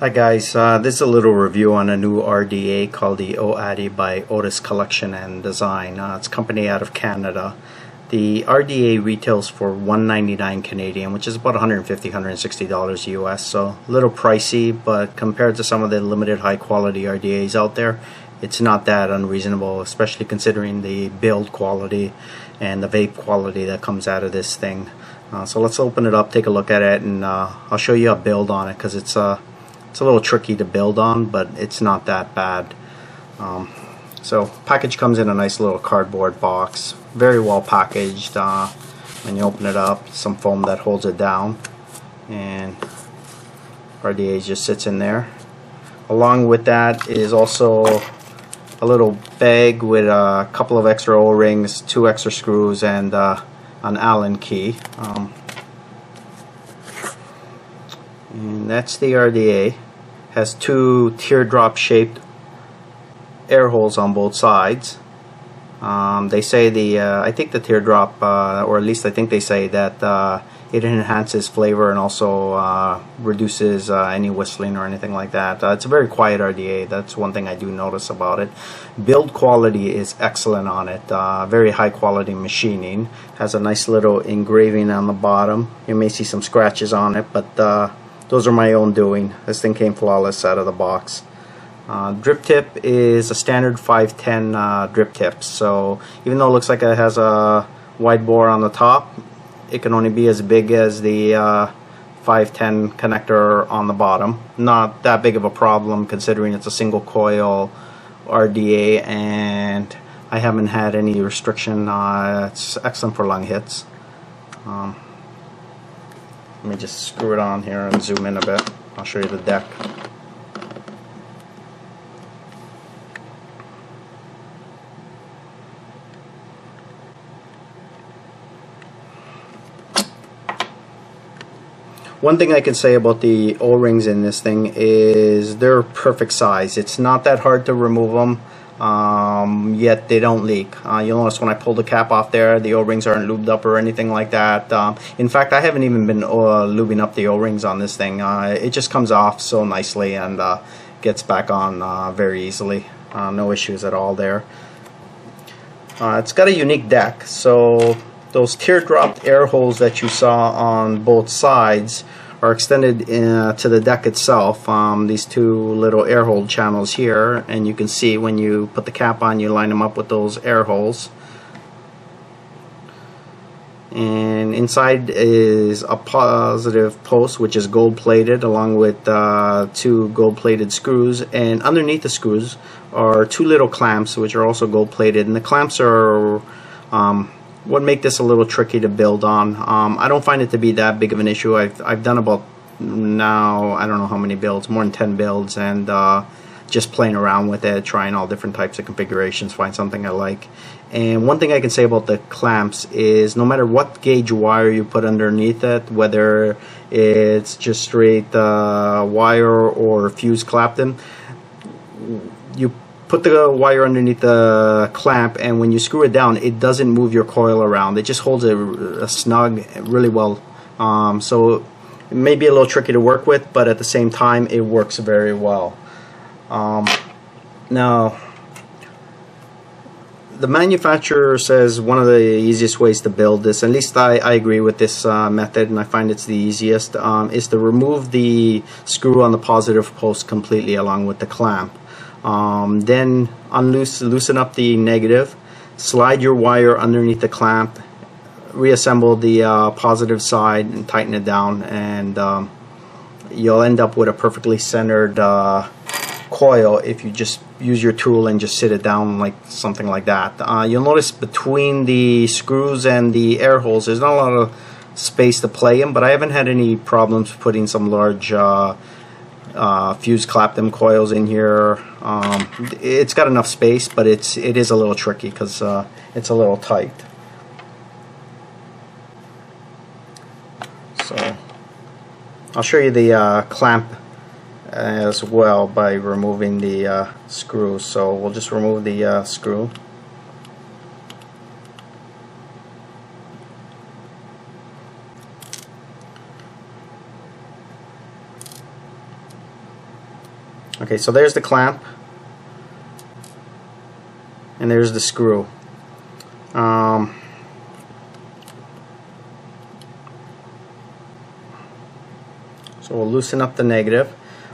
Hi guys, this is a little review on a new RDA called the O-Atty by Odis Collection and Design. It's a company out of Canada. The RDA retails for $199 Canadian, which is about $150–160 US, so a little pricey, but compared to some of the limited high quality RDAs out there, it's not that unreasonable, especially considering the build quality and the vape quality that comes out of this thing. So let's open it up, take a look at it, and I'll show you a build on it, because it's a little tricky to build on, but it's not that bad. So package comes in a nice little cardboard box, very well packaged. When you open it up, some foam that holds it down, and RDA just sits in there. Along with that is also a little bag with a couple of extra O-rings, 2 extra screws, and an Allen key. And that's the RDA. Has 2 teardrop shaped air holes on both sides. They say I think the teardrop, or at least I think they say that it enhances flavor and also reduces any whistling or anything like that. It's a very quiet RDA. That's one thing I do notice about it. Build quality is excellent on it. Very high quality machining. Has a nice little engraving on the bottom. You may see some scratches on it, but those are my own doing. This thing came flawless out of the box. Drip tip is a standard 510 drip tip, so even though it looks like it has a wide bore on the top, it can only be as big as the 510 connector on the bottom. Not that big of a problem considering it's a single coil RDA, and I haven't had any restriction. It's excellent for lung hits. Let me just screw it on here and zoom in a bit. I'll show you the deck. One thing I can say about the O-rings in this thing is they're perfect size. It's not that hard to remove them, yet they don't leak. You'll notice when I pull the cap off there, the O-rings aren't lubed up or anything like that. In fact, I haven't even been lubing up the O-rings on this thing. It just comes off so nicely and gets back on very easily. No issues at all there. It's got a unique deck, so those teardrop air holes that you saw on both sides are extended to the deck itself. These 2 little air hole channels here, and you can see when you put the cap on, you line them up with those air holes. And inside is a positive post, which is gold plated, along with 2 gold plated screws, and underneath the screws are 2 little clamps, which are also gold plated, and the clamps are what make this a little tricky to build on. I don't find it to be that big of an issue. I've done about, now I don't know how many builds, more than 10 builds, and just playing around with it, trying all different types of configurations, find something I like. And one thing I can say about the clamps is no matter what gauge wire you put underneath it, whether it's just straight wire or fuse clapton, you put the wire underneath the clamp, and when you screw it down, it doesn't move your coil around. It just holds it snug really well. So it may be a little tricky to work with, but at the same time it works very well. Now, the manufacturer says one of the easiest ways to build this, at least I agree with this method, and I find it's the easiest, is to remove the screw on the positive post completely along with the clamp. Then loosen up the negative, slide your wire underneath the clamp, reassemble the positive side and tighten it down, and you'll end up with a perfectly centered coil if you just use your tool and just sit it down like something like that. You'll notice between the screws and the air holes there's not a lot of space to play in, but I haven't had any problems putting some large fuse clapton coils in here. It's got enough space, but it is a little tricky because it's a little tight. So I'll show you the clamp as well by removing the screw. So we'll just remove the screw. Okay, so there's the clamp, and there's the screw. So we'll loosen up the negative.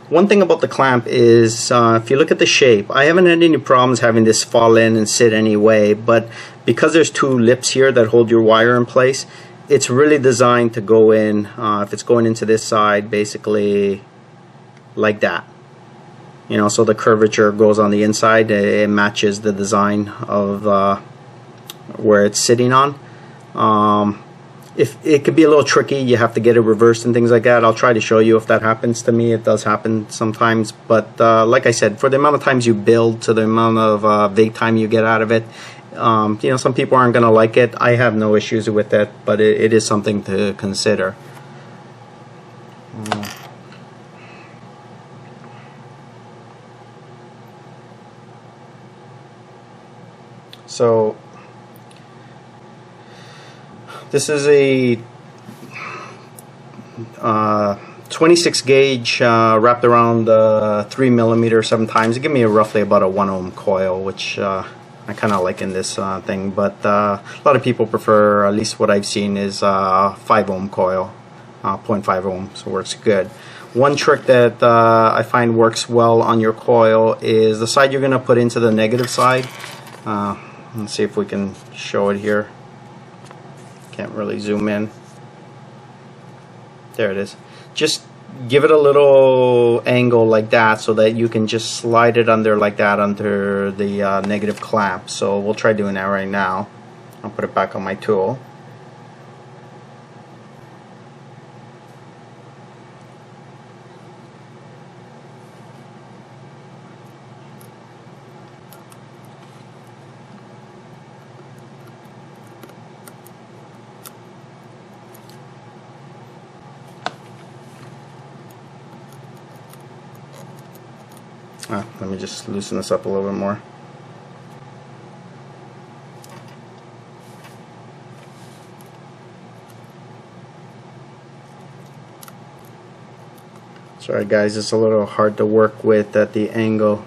One thing about the clamp is if you look at the shape, I haven't had any problems having this fall in and sit any way, but because there's two lips here that hold your wire in place, it's really designed to go in, if it's going into this side, basically like that. You know, so the curvature goes on the inside, it matches the design of where it's sitting on. If it could be a little tricky, you have to get it reversed and things like that. I'll try to show you if that happens to me. It does happen sometimes, but like I said, for the amount of times you build to the amount of vague time you get out of it, you know, some people aren't going to like it. I have no issues with it, but it is something to consider. So this is a 26 gauge wrapped around 3 millimeter 7 times. It gives me roughly about a 1 ohm coil, which I kind of like in this thing, but a lot of people prefer, at least what I've seen, is 5 ohm coil, 0.5 ohm, so it works good. One trick that I find works well on your coil is the side you're going to put into the negative side. Let's see if we can show it here. Can't really zoom in. There it is. Just give it a little angle like that so that you can just slide it under like that under the negative clamp. So we'll try doing that right now. I'll put it back on my tool. Let me just loosen this up a little bit more. Sorry guys, it's a little hard to work with at the angle.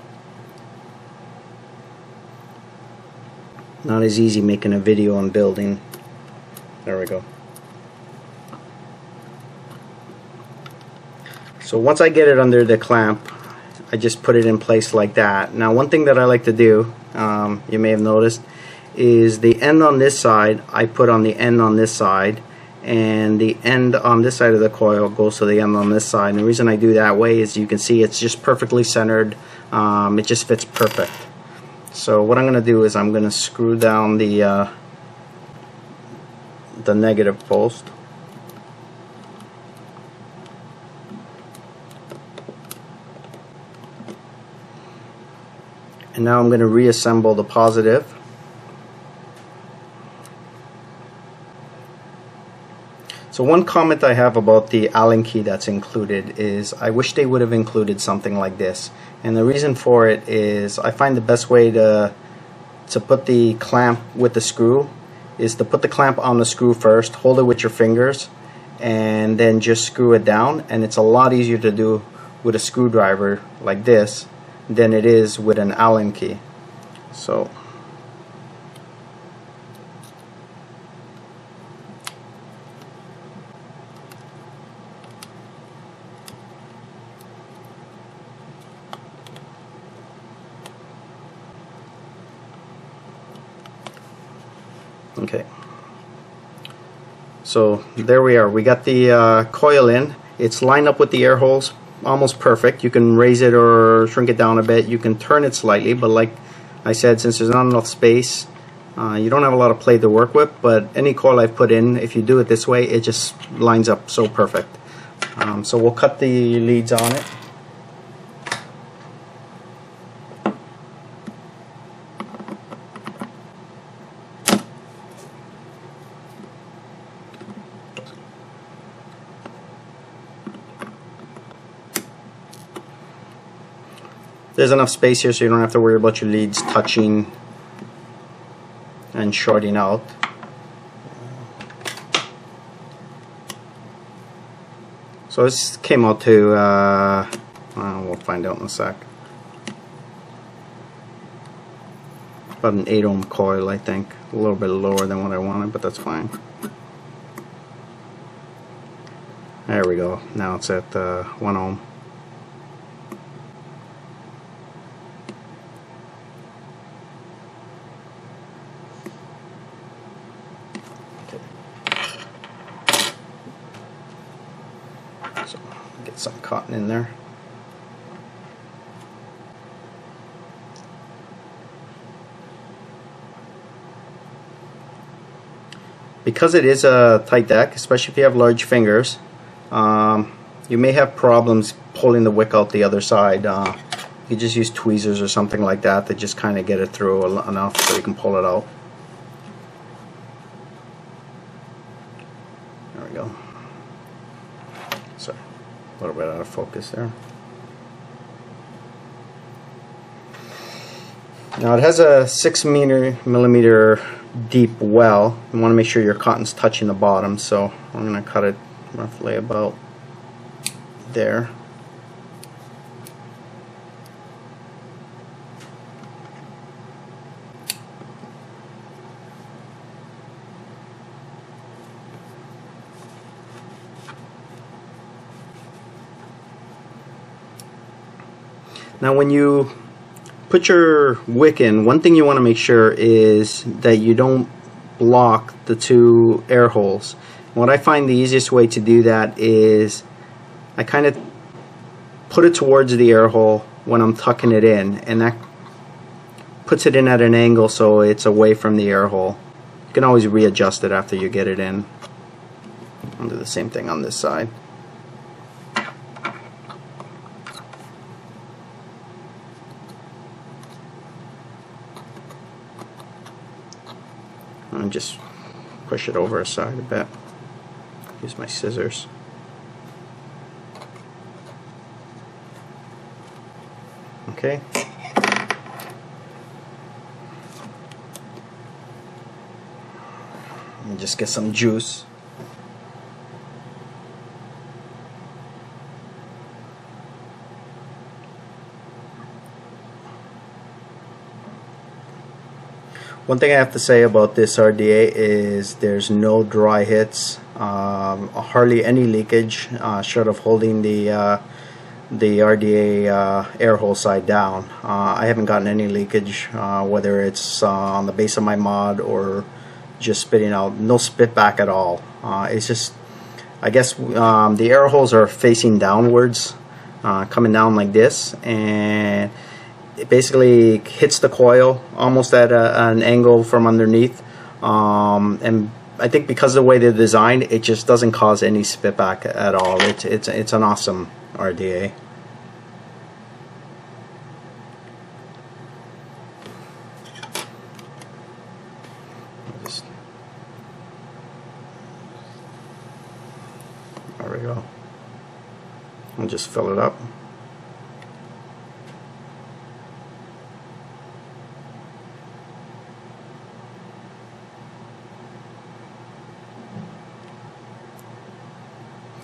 Not as easy making a video on building. There we go. So once I get it under the clamp, I just put it in place like that. Now one thing that I like to do, you may have noticed, is the end on this side I put on the end on this side, and the end on this side of the coil goes to the end on this side. And the reason I do that way is you can see it's just perfectly centered. It just fits perfect. So what I'm going to do is I'm going to screw down the negative post. And now I'm going to reassemble the positive. So one comment I have about the Allen key that's included is I wish they would have included something like this. And the reason for it is I find the best way to put the clamp with the screw is to put the clamp on the screw first, hold it with your fingers, and then just screw it down. And it's a lot easier to do with a screwdriver like this than it is with an Allen key. So okay, so there we are. We got the coil in. It's lined up with the air holes almost perfect. You can raise it or shrink it down a bit. You can turn it slightly, but like I said, since there's not enough space, you don't have a lot of play to work with. But any coil I've put in, if you do it this way, it just lines up so perfect. So we'll cut the leads on it. There's enough space here so you don't have to worry about your leads touching and shorting out. So this came out to, we'll find out in a sec. About an 8 ohm coil, I think. A little bit lower than what I wanted, but that's fine. There we go. Now it's at 1 ohm. So get some cotton in there. Because it is a tight deck, especially if you have large fingers, you may have problems pulling the wick out the other side. You just use tweezers or something like that to just kind of get it through enough so you can pull it out. There we go. Sorry, a little bit out of focus there. Now it has a 6 millimeter deep well. You want to make sure your cotton's touching the bottom, so I'm going to cut it roughly about there. Now when you put your wick in, one thing you want to make sure is that you don't block the 2 air holes. What I find the easiest way to do that is I kind of put it towards the air hole when I'm tucking it in, and that puts it in at an angle so it's away from the air hole. You can always readjust it after you get it in. I'll do the same thing on this side. And just push it over aside a bit. Use my scissors. Okay. And just get some juice. One thing I have to say about this RDA is there's no dry hits, hardly any leakage, short of holding the RDA air hole side down. I haven't gotten any leakage, whether it's on the base of my mod or just spitting out. No spit back at all. It's just, I guess the air holes are facing downwards, coming down like this, and it basically hits the coil almost at an angle from underneath, and I think because of the way they're designed, it just doesn't cause any spit back at all. It's an awesome RDA. There we go. I'll just fill it up.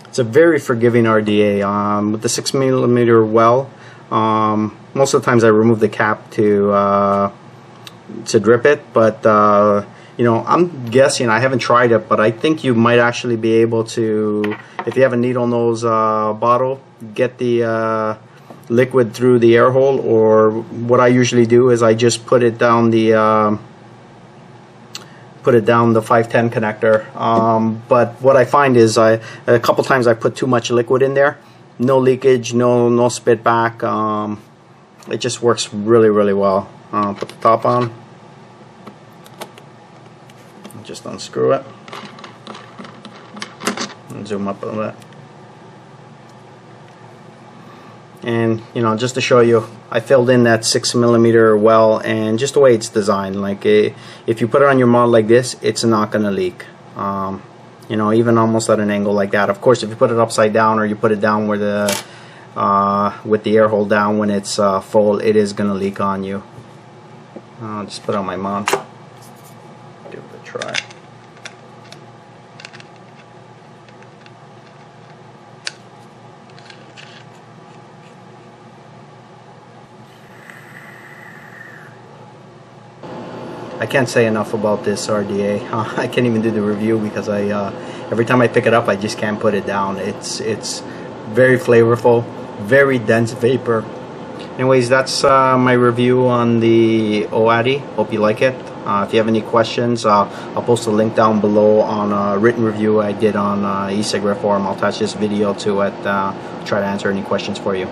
It's a very forgiving RDA. With the 6 millimeter well, most of the times I remove the cap to drip it, but you know, I'm guessing, I haven't tried it, but I think you might actually be able to, if you have a needle nose bottle, get the liquid through the air hole, or what I usually do is I just put it down the 510 connector, but what I find is a couple times I put too much liquid in there, no leakage, no spit back. It just works really well. Put the top on, just unscrew it and zoom up a little bit. And you know, just to show you, I filled in that 6 millimeter well, and just the way it's designed, like if you put it on your mod like this, it's not gonna leak. You know, even almost at an angle like that. Of course, if you put it upside down, or you put it down where the with the air hole down when it's full, it is gonna leak on you. I'll just put on my mod. Give it a try. I can't say enough about this RDA. I can't even do the review because every time I pick it up, I just can't put it down. It's very flavorful, very dense vapor. Anyways, that's my review on the O-Atty. Hope you like it. If you have any questions, I'll post a link down below on a written review I did on e-cigarette forum. I'll attach this video to it. Try to answer any questions for you.